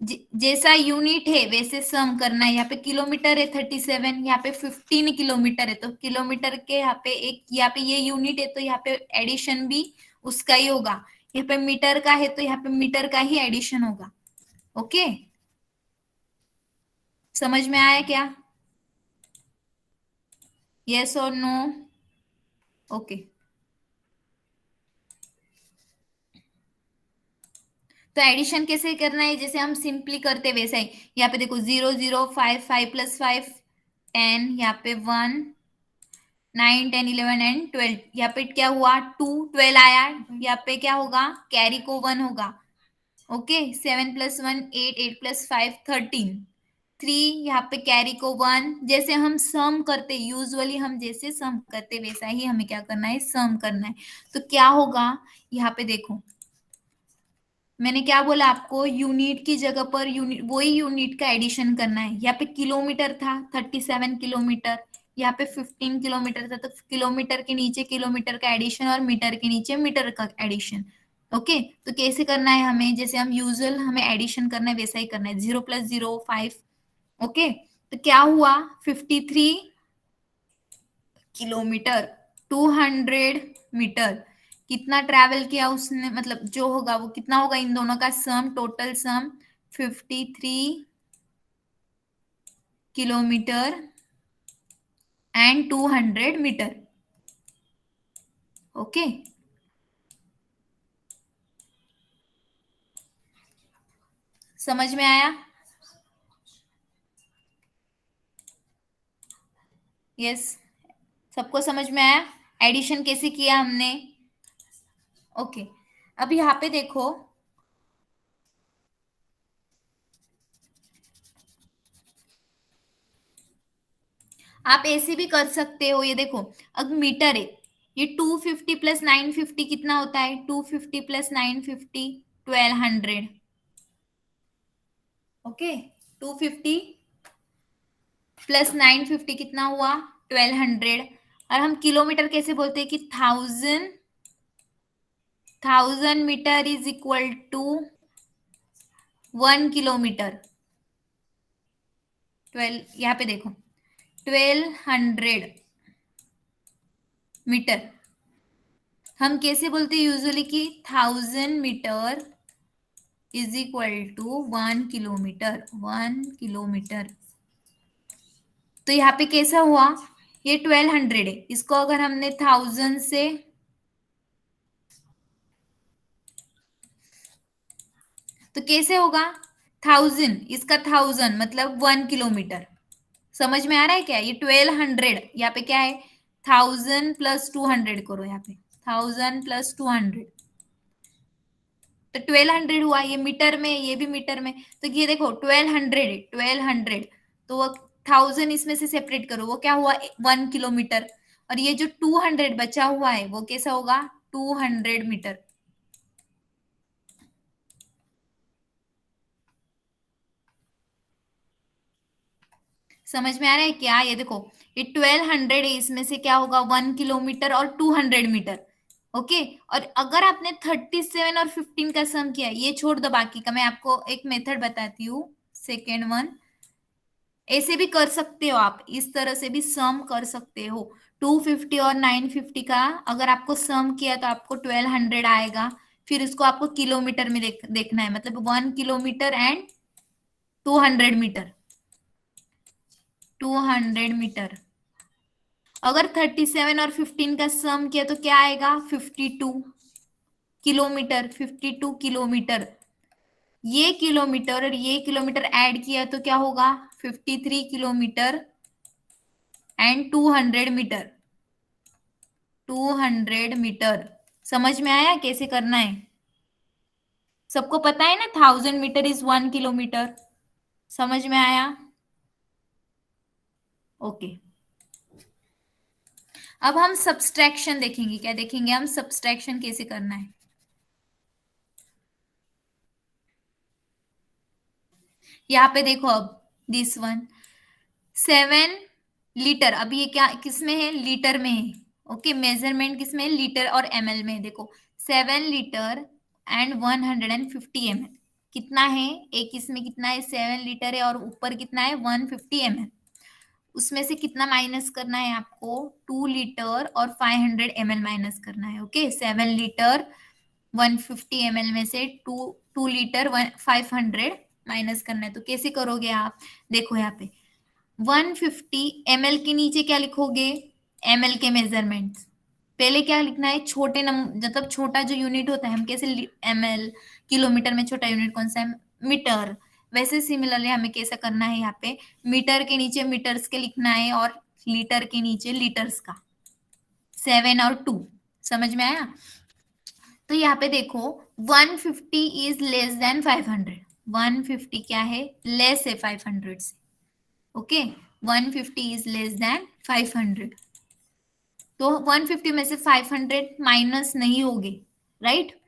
जैसा यूनिट है वैसे सम करना है. यहाँ पे किलोमीटर है 37, यहाँ पे 15 किलोमीटर है, तो किलोमीटर के यहाँ पे एक, यहाँ पे ये यूनिट है तो यहाँ पे एडिशन भी उसका ही होगा. यहाँ पे मीटर का है तो यहाँ पे मीटर का ही एडिशन होगा। ओके, समझ में आया क्या? यस और नो? ओके, तो एडिशन कैसे करना है, जैसे हम सिंपली करते वैसा ही। यहाँ पे देखो 0 0 5 5 प्लस 5 10, यहाँ पे 1 9 10 11 एंड 12, यहाँ पे क्या हुआ 2 12 आया, यहाँ पे क्या होगा कैरी को 1 होगा। ओके, 7 प्लस 1 8 8 प्लस 5 13, 3 यहाँ पे कैरी को 1। जैसे हम सम करते यूजुअली, हम जैसे सम करते वैसा ही हमें क्या करना है, सम करना है। तो क्या होगा, यहाँ पे देखो मैंने क्या बोला आपको, यूनिट की जगह पर यूनिट, वही यूनिट का एडिशन करना है। यहाँ पे किलोमीटर था 37 किलोमीटर, यहाँ पे 15 किलोमीटर था, तो किलोमीटर के नीचे किलोमीटर का एडिशन और मीटर के नीचे मीटर का एडिशन। ओके, तो कैसे करना है हमें, जैसे हम यूजुअल हमें एडिशन करना है वैसा ही करना है, 0 प्लस 0 5। ओके, तो क्या हुआ 53 किलोमीटर, 200 मीटर। कितना ट्रैवल किया उसने, मतलब जो होगा वो कितना होगा, इन दोनों का sum, total sum 53 kilometre and 200 metre. Okay, समझ में आया? यस, सबको समझ में आया एडिशन कैसे किया हमने? ओके, अब यहाँ पे देखो, आप ऐसे भी कर सकते हो। ये देखो, अब मीटर है, ये 250 प्लस 950 कितना होता है, 250 प्लस 950 1200। ओके, 250 प्लस 950 कितना हुआ 1200। और हम किलोमीटर कैसे बोलते हैं कि 1000 metre is equal to 1 kilometre. 12, यहाँ पे देखो 1200 मीटर हम कैसे बोलते हैं यूजुअली कि 1000 metre is equal to 1 kilometre, 1 kilometre. तो यहाँ पे कैसा हुआ, ये 1200 है, इसको अगर हमने 1000 से, तो कैसे होगा 1000, इसका 1000 मतलब 1 किलोमीटर। समझ में आ रहा है क्या, ये 1200, यहाँ पे क्या है 1000 प्लस 200 करो, यहाँ पे 1000 प्लस 200, तो 1200 हुआ। ये मीटर में, ये भी मीटर में, तो ये देखो 1200 है, 1200, तो वो 1000 इसमें से सेपरेट करो, वो क्या हुआ 1 किलोमीटर। और ये जो 200 बचा हुआ है वो कैसा होगा 200 मीटर। समझ में आ रहा है क्या, ये देखो ये 1200 है, इसमें से क्या होगा 1 किलोमीटर और 200 मीटर। ओके, और अगर आपने 37 और 15 का सम किया, ये छोड़ दो, बाकी का मैं आपको एक मेथड बताती हूँ, सेकेंड वन। ऐसे भी कर सकते हो आप, इस तरह से भी सम कर सकते हो। 250 और 950 का अगर आपको सम किया तो आपको 1200 आएगा। फिर इसको आपको किलोमीटर में देखना है, मतलब 1 किलोमीटर एंड 200 मीटर, 200 मीटर। अगर 37 और 15 का सम किया तो क्या आएगा 52 किलोमीटर, 52 किलोमीटर। ये किलोमीटर और ये किलोमीटर ऐड किया तो क्या होगा 53 किलोमीटर एंड 200 मीटर, 200 मीटर। समझ में आया कैसे करना है? सबको पता है ना 1000 मीटर इज 1 किलोमीटर। समझ में आया? ओके, अब हम सब्सट्रैक्शन देखेंगे। क्या देखेंगे हम, सब्सट्रैक्शन कैसे करना है। यहाँ पे देखो, अब दिस वन 7 लीटर, अब ये क्या किसमें है, लीटर में है। ओके, मेजरमेंट किसमें है, लीटर और एमएल में। देखो 7 लीटर एंड 150 ml कितना है, एक इसमें कितना है 7 लीटर है, और ऊपर कितना है 150 ml। उसमें से कितना माइनस करना है आपको, 2 लीटर और 500 ml माइनस करना है। ओके, 7 लीटर 150 ml में से 2 लीटर 500 माइनस करना है, तो कैसे करोगे आप? देखो यहाँ पे 150 ml के नीचे क्या लिखोगे? ml के मेजरमेंट। पहले क्या लिखना है? छोटे नंबर, मतलब छोटा जो यूनिट होता है, हम कैसे ml, किलोमीटर में छोटा यूनिट कौन सा है? मीटर। वैसे सिमिलरली हमें कैसा करना है? यहाँ पे मीटर के नीचे मीटर्स के लिखना है और लीटर के नीचे लीटर्स का। 7 और 2, समझ में आया? तो यहाँ पे देखो 150 इज लेस देन 500। 150 क्या है? लेस है 500 से। Okay, 150 is less than 500। तो 150 में से 500 माइनस नहीं होगे, राइट?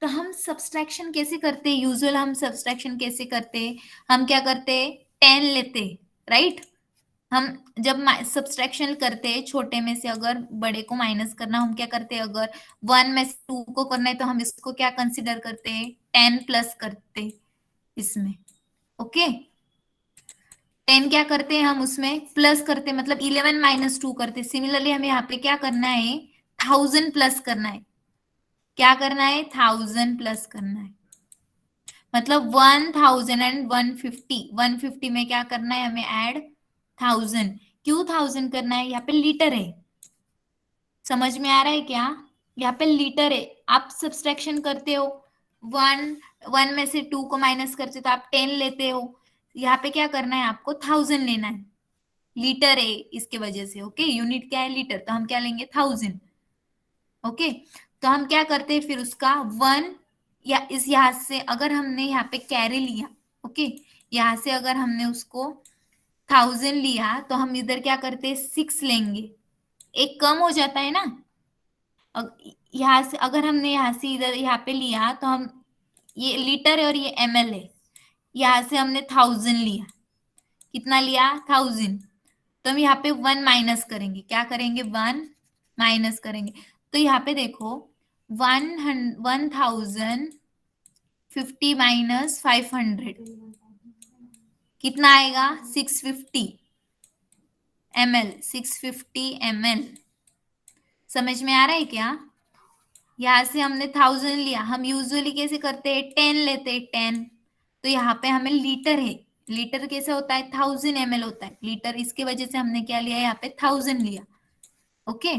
तो हम सब्सट्रैक्शन कैसे करते हैं? यूजुअल हम सब्सट्रैक्शन कैसे करते हैं? हम क्या करते हैं? 10 लेते, राइट? हम जब सब्सट्रैक्शन करते हैं, छोटे में से अगर बड़े को माइनस करना, हम क्या करते हैं? अगर 1 में से 2 को करना है तो हम इसको क्या कंसिडर करते हैं? 10 प्लस करते हैं इसमें। ओके, 10 क्या करते हैं हम? उसमें प्लस करते हैं, मतलब 11 माइनस 2 करते हैं। सिमिलरली हमें यहाँ पे क्या करना है? 1000 प्लस करना है। क्या करना है? 1000 प्लस करना है, मतलब 1000 एंड 150। 150 में क्या करना है हमें? ऐड 1000। क्यों 1000 करना है? यहाँ पे लीटर है, समझ में आ रहा है क्या? यहाँ पे लीटर है। आप सब्सट्रैक्शन करते हो, 1 में से 2 को माइनस करते हो तो आप 10 लेते हो। यहाँ पे क्या करना है? आपको 1000 लेना है, लीटर है इसके वजह से। ओके, यूनिट क्या है? लीटर, तो हम क्या लेंगे? 1000। ओके, तो हम क्या करते हैं फिर? उसका 1, या इस यहाँ से अगर हमने यहाँ पे कैरी लिया, ओके, यहाँ से अगर हमने उसको 1000 लिया तो हम इधर क्या करते हैं? 6 लेंगे, एक कम हो जाता है ना। यहाँ से अगर हमने यहाँ से इधर यहाँ पे लिया तो हम, ये लीटर है और ये ml है, यहाँ से हमने 1000 लिया। कितना लिया? 1000। तो हम यहाँ पे 1 माइनस करेंगे। क्या करेंगे? 1 माइनस करेंगे। तो यहाँ पे देखो 1050 माइनस 500 कितना आएगा? 650 ml। 650 ml, समझ में आ रहा है क्या? यहाँ से हमने 1000 लिया, हम यूजुअली कैसे करते हैं? 10 लेते हैं, 10। तो यहाँ पे हमें लीटर है। लीटर कैसे होता है? 1000 ml होता है लीटर, इसके वजह से हमने क्या लिया? यहाँ पे 1000 लिया। ओके,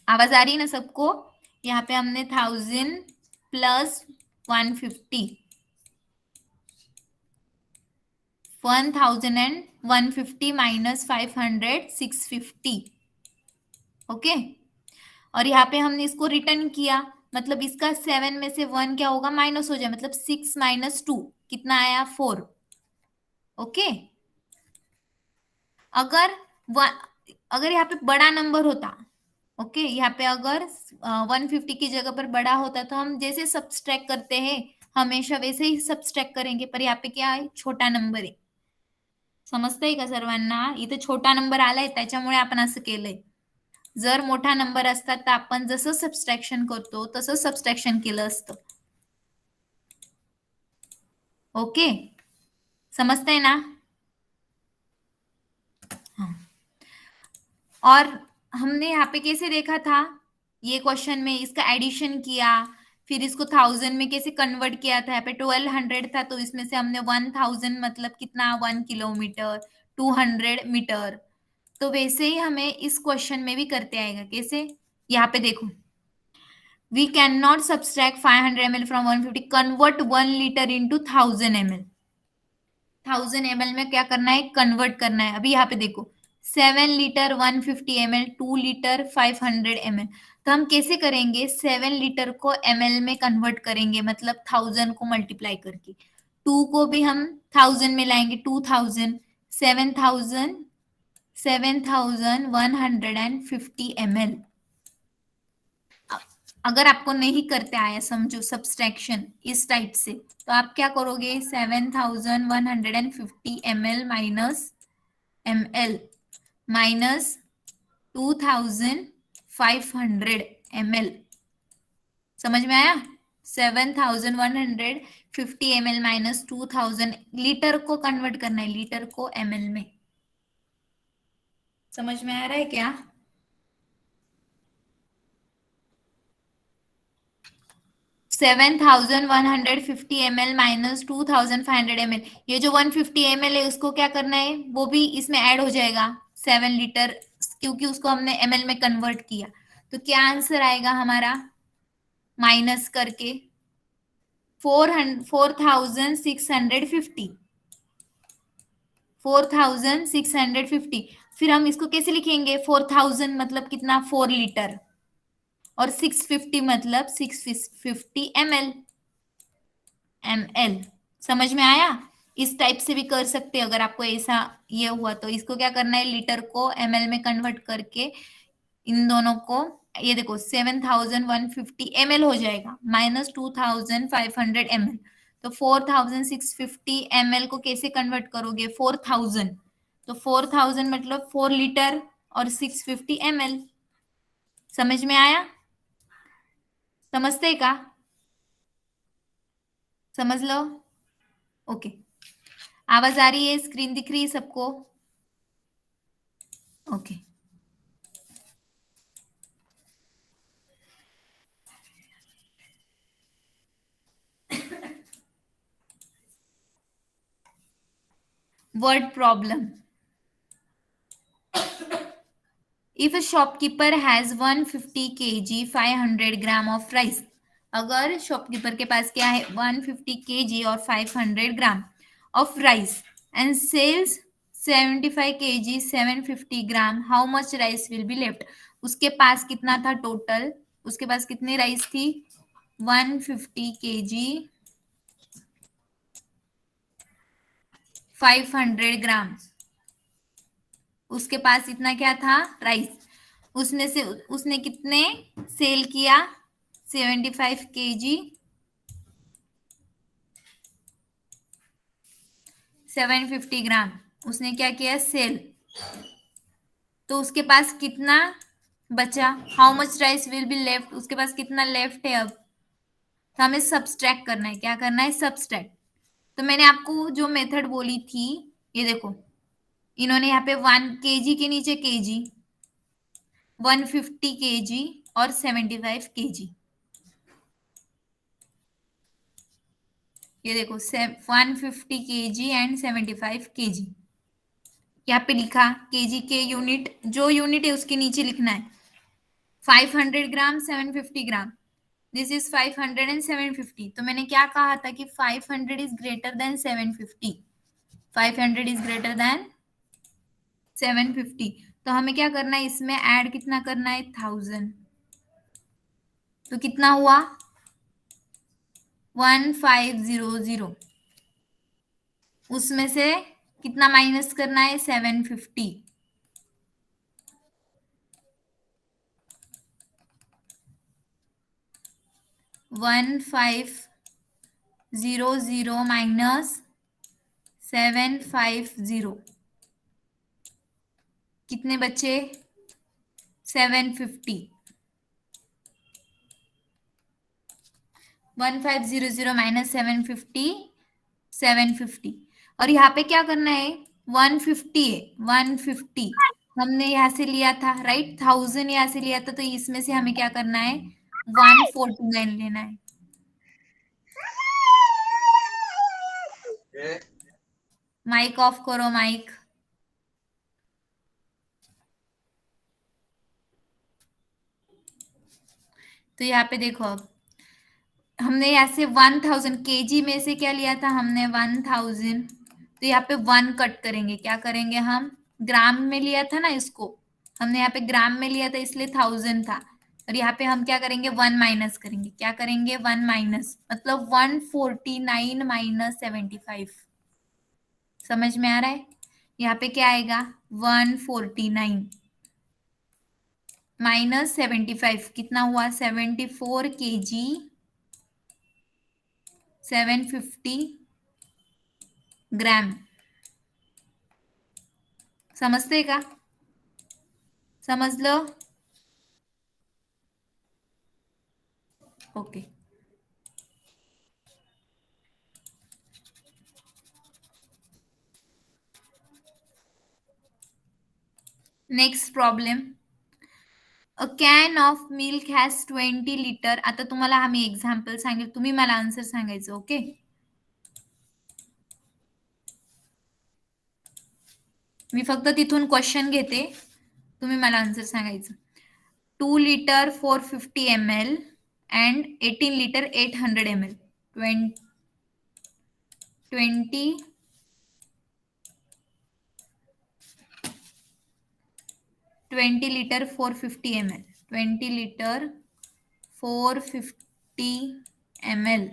आवाज आ रही है ना सबको? यहाँ पे हमने 1000 प्लस 150, 1000 एंड 150 माइनस 500, 650। ओके, और यहाँ पे हमने इसको रिटर्न किया, मतलब इसका 7 में से 1 क्या होगा? माइनस हो जाए, मतलब 6 माइनस 2 कितना आया? 4। ओके, अगर अगर यहाँ पे बड़ा नंबर होता, ओके, यहाँ पे अगर 150 की जगह पर बड़ा होता तो हम जैसे सब्सट्रैक्ट करते हैं हमेशा वैसे ही सब्सट्रैक्ट करेंगे, पर यहाँ पे क्या है? छोटा नंबर आहे. समजतंय का सर्वांना? इथे छोटा नंबर आलाय त्याच्यामुळे आपण असं केलंय. जर मोठा नंबर असतात तर आपण जसं सबस्ट्रॅक्शन करतो तसं सबस्ट्रॅक्शन केलं असतं. ओके, समजतंय ना? हाँ. और हमने यहाँ पे कैसे देखा था? ये क्वेश्चन में इसका एडिशन किया, फिर इसको 1000 में कैसे कन्वर्ट किया था? यहाँ पे 1200 था तो इसमें से हमने 1000 मतलब कितना? 1 किलोमीटर, 200 मीटर। तो वैसे ही हमें इस क्वेश्चन में भी करते आएगा। कैसे? यहाँ पे देखो, we can not subtract 500 ml from 150, convert 1 litre into 1000 ml। 1000 ml में क्या करना है? कन्वर्ट करना है। अभी यहाँ पे देखो 7 लीटर 150 ml, 2 लीटर 500 ml। तो हम कैसे करेंगे? 7 लीटर को ml में कन्वर्ट करेंगे, मतलब 1000 को मल्टीप्लाई करके। 2 को भी हम 1000 में लाएंगे, 2000, 7000, 7150 ml। अगर आपको नहीं करते आया, समझो सब्सट्रैक्शन इस टाइप से, तो आप क्या करोगे? 7150 ml minus ml minus 2500 ml। समझ में आया? 7150 ml माइनस 2000, लीटर को कन्वर्ट करना है, लीटर को ml में। समझ में आ रहा है क्या? 7,150 ml माइनस 2,500 ml, ये जो 150 ml है उसको क्या करना है, वो भी इसमें ऐड हो जाएगा 7 लीटर, क्योंकि उसको हमने ml में कन्वर्ट किया। तो क्या आंसर आएगा हमारा माइनस करके 4,650, 4,650। फिर हम इसको कैसे लिखेंगे, 4,000 मतलब कितना, 4 लीटर, और 650 मतलब 650 ml। समझ में आया? इस टाइप से भी कर सकते हैं, अगर आपको ऐसा ये हुआ तो। इसको क्या करना है, लीटर को ml में कन्वर्ट करके इन दोनों को, ये देखो 7,150 ml हो जाएगा माइनस 2,500 ml। तो 4,650 ml को कैसे कन्वर्ट करोगे, 4,000, तो 4,000 मतलब 4 लीटर और 650 ml। समझ में आया? समझते का? समझ लो। ओके, आवाज आ रही है, स्क्रीन दिख रही है सबको? Okay. Word problem. If a shopkeeper has 150 kg 500 gram of rice, अगर शॉपकीपर के पास क्या है, 150 kg और 500 gram of rice, and sells 75 kg 750 gram, how much rice will be left. उसके पास कितना था टोटल, उसके पास कितनी राइस थी, 150 kg 500 ग्राम, उसके पास इतना क्या था, राइस। उसने कितने सेल किया, 75 kg 750 ग्राम, उसने क्या किया, सेल। तो उसके पास कितना बचा, how much rice will be left, उसके पास कितना लेफ्ट है अब। तो हमें सब्सट्रैक्ट करना है, क्या करना है, सब्सट्रैक्ट। तो मैंने आपको जो मेथड बोली थी, ये देखो, इन्होंने यहाँ पे 1 kg के नीचे kg, 150 kg और 75 kg, ये देखो 150 kg एंड 75 kg, यहाँ पे लिखा केजी के यूनिट, जो यूनिट है उसके नीचे लिखना है। 500 ग्राम 750 ग्राम, दिस इज 500 एंड 750। तो मैंने क्या कहा था कि 500 is greater than 750, 500 is greater than 750। तो हमें क्या करना है, इसमें ऐड कितना करना है, 1000। तो कितना हुआ, 1500। उसमें से कितना माइनस करना है, 750। 1500 माइनस 750, कितने बचे, 750। 1500 माइनस 750, 750। और यहाँ पे क्या करना है, 150 है, 150 हमने यहाँ से लिया था, राइट, 1000 यहाँ से लिया था, तो इसमें से हमें क्या करना है, 149 लेना है। माइक ऑफ करो, माइक। तो यहाँ पे देखो, अब हमने यहाँ से 1000 केजी में से क्या लिया था हमने, 1000। तो यहाँ पे 1 कट करेंगे, क्या करेंगे हम, ग्राम में लिया था ना इसको, हमने यहाँ पे ग्राम में लिया था इसलिए 1000 था। और यहाँ पे हम क्या करेंगे, 1 माइनस करेंगे, क्या करेंगे, 1 माइनस, मतलब 149 माइनस 75। समझ में आ रहा है? यहाँ पे क्या आएगा, 149 माइनस 75, कितना हुआ, 74 kg 750 ग्राम। समझते का, समझ लो। Okay, next problem. A can of milk has 20 litre. आता तुम्हाला हा मी एक्झाम्पल सांगेल, तुम्ही मला आन्सर सांगायचं. ओके, मी फक्त तिथून क्वेश्चन घेते, तुम्ही मला आन्सर सांगायचं. 2 litre 450 ml and 18 liter 800 ml. 20 liter 450 ml. 20 liter 450 ml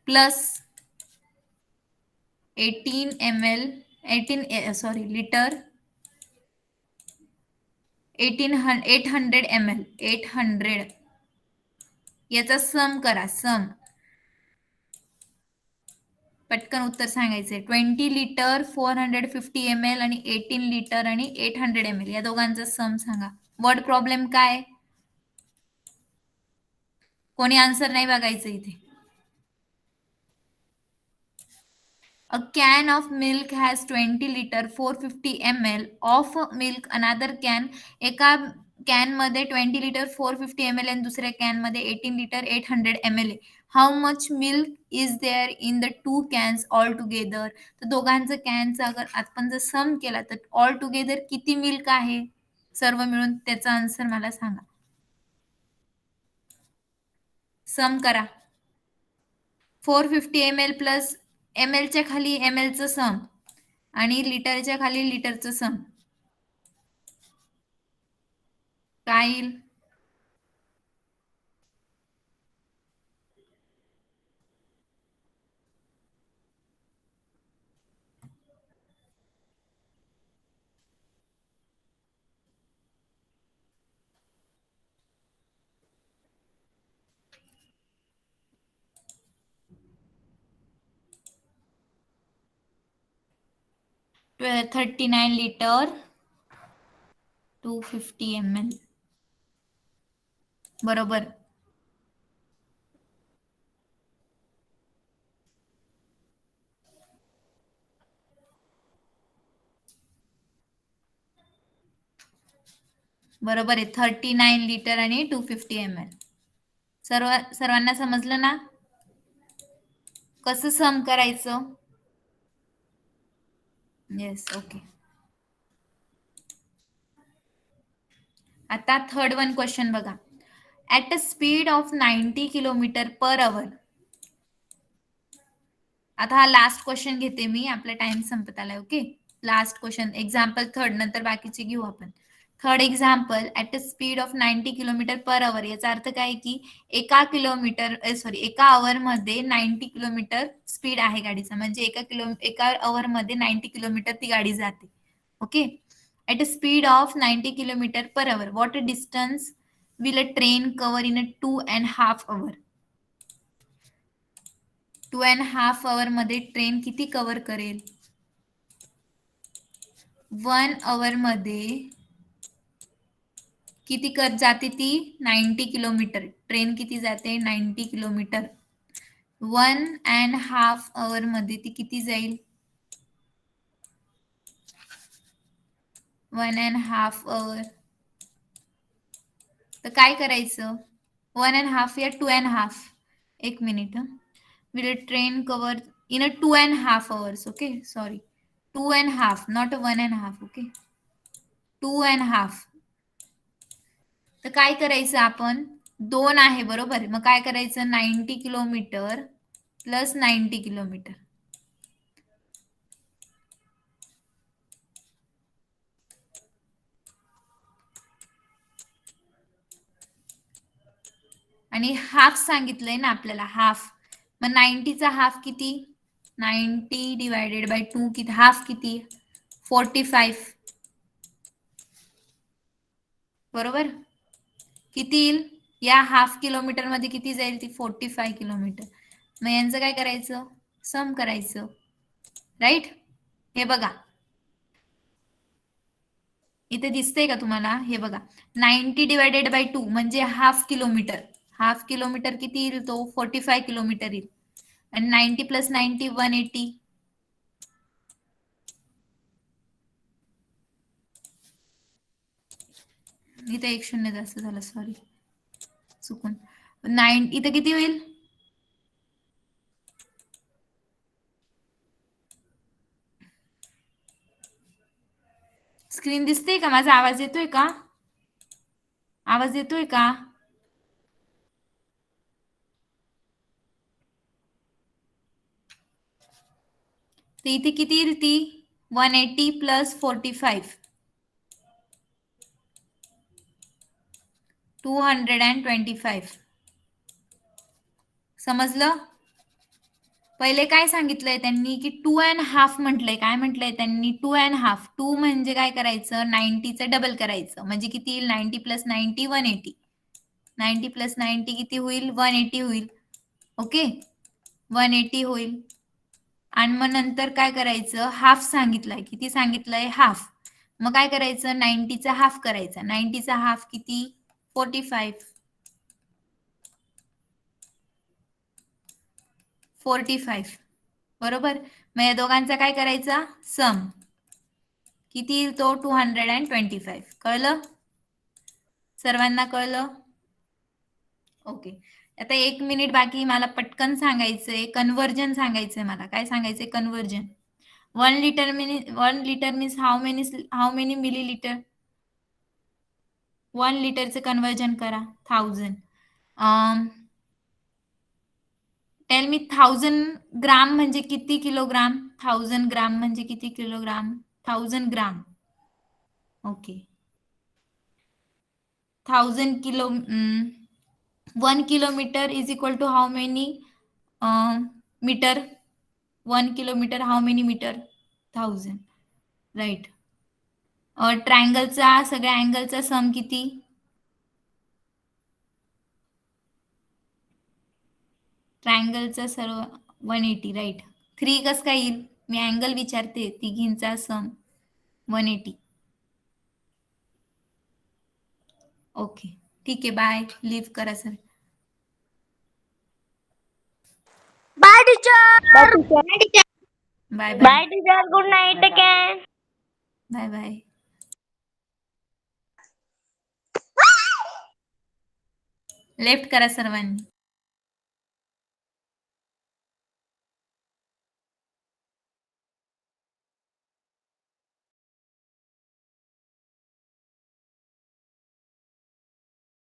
plus 18 ml 800 800 ml 800 याचा सम करा. सम पटकन उत्तर सांगायचंय. 20 लिटर 450 ml आणि 18 लिटर आणि 800 ml या दोघांचा सम सांगा. वर्ड प्रॉब्लेम काय? कोणी आन्सर नाही बघायचं इथे. A can of milk has 20 liter 450 ml of milk. Another can, एका कॅन मध्ये 20 लिटर 450 ml आणि दुसऱ्या कॅन मध्ये 18 litre 800 ml. How much milk is there in the two cans all together. तर दोघांचं कॅनचं अगर आपण जर सम केला तर ऑल टुगेदर किती मिल्क आहे सर्व मिळून, त्याचा आन्सर मला सांगा. सम करा. 450 ml प्लस ml च्या खाली ml चं सम आणि लिटरच्या खाली लिटरचं सम काय येईल? तो 39 लिटर 250 ml. बरोबर. बरोबर आहे. 39 लिटर आणि 250 ml. सर्वांना समजलं ना कसं सम करायचं? Yes, okay. आता थर्ड वन क्वेश्चन बघा. At a speed of 90 kilometre per hour. आता हा लास्ट क्वेश्चन घेते मी, आपला टाइम संपत आलाय. Okay, last question example third, नंतर बाकीचे घेऊ आपण. Third example, at a speed of 90 kilometre per hour. याचा अर्थ काय की एका आवर मध्ये 90 किलोमीटर स्पीड आहे गाडीचा, म्हणजे एका आवर मध्ये 90 किलोमीटर ती गाडी जाते. Okay, at a speed of 90 kilometre per hour, what distance will a train cover in a 2.5 hour. 2.5 hour मध्ये ट्रेन किती कव्हर करेल? 1 hour मध्ये किती जाते ती? 90 किलोमीटर. ट्रेन किती जाते? 90 किलोमीटर. 1.5 hour मध्ये ती किती जाईल? 1.5 hour. तर काय करायचं? 1.5 या 2.5? एक minute. Will train cover in a 2.5 hours. Okay, sorry, 2.5, not 1.5. Okay, 2.5. तर काय करायचं आपण? 2 आहे बरोबर. मग काय करायचं? 90 किलोमीटर प्लस 90 किलोमीटर. आणि हाफ सांगितलंय ना आपल्याला, हाफ. मग 90चा हाफ किती? 90 डिवायडेड बाय 2 किती? हाफ किती? 45. बरोबर. किती येईल? या हाफ किलोमीटर मध्ये किती जाईल ती? 45 किलोमीटर. मग यांचं काय करायचं? सम करायचं. राईट. हे बघा इथे दिसतंय का तुम्हाला? हे बघा, 90 डिवायडेड बाय 2 म्हणजे हाफ किलोमीटर. हाफ किलोमीटर किती येईल? तो 45 किलोमीटर येईल. आणि 90 प्लस 90 180. इथे 1 शून्य जास्त झालं, सॉरी, चुकून. 9 इथे किती होईल? स्क्रीन दिसते का? माझा आवाज येतोय का? आवाज येतोय का? तर इथे किती येईल ती? 180 प्लस 45, 225. समजलं? पहिले काय सांगितलंय त्यांनी की 2.5 म्हटलंय. काय म्हटलंय त्यांनी? 2.5. 2 म्हणजे काय करायचं? 90चं डबल करायचं. म्हणजे किती येईल? 90 प्लस 90 180. 90 प्लस 90 किती होईल? 180 होईल. ओके, 180 होईल. आणि मग नंतर काय करायचं? हाफ सांगितलंय. किती सांगितलंय? हाफ. मग काय करायचं? 90चा हाफ करायचा. 90चा हाफ किती? 45. 45 बरोबर. मग या दोघांचा काय करायचा? सम. किती येईल तो? 225. कळलं? सर्वांना कळलं? ओके. आता 1 मिनिट बाकी. मला पटकन सांगायचंय, कन्व्हर्जन सांगायचंय मला. काय सांगायचंय? Conversion. 1 litre means how many millilitre? 1 लिटरचं कन्व्हर्जन करा. 1000. टेल मी 1000 ग्राम म्हणजे किती किलोग्राम? 1000 ग्राम म्हणजे किती kilogram? 1000 gram. Okay. 1000 kilo 1 kilometre is equal to how many metre? 1 kilometre how many metre? 1000. Right. ट्रायंगलचा सगळ्या अँगलचा सम किती? ट्रायंगलचा सर्व 180. राईट. 3 कसं काय येईल? मी अँगल विचारते. तिघींचा सम 180. ओके, ठीक आहे. बाय. लिव्ह करा sir. Bye teacher. Bye bye. Bye teacher. Good night again. Bye bye. Left करा सर्वांनी.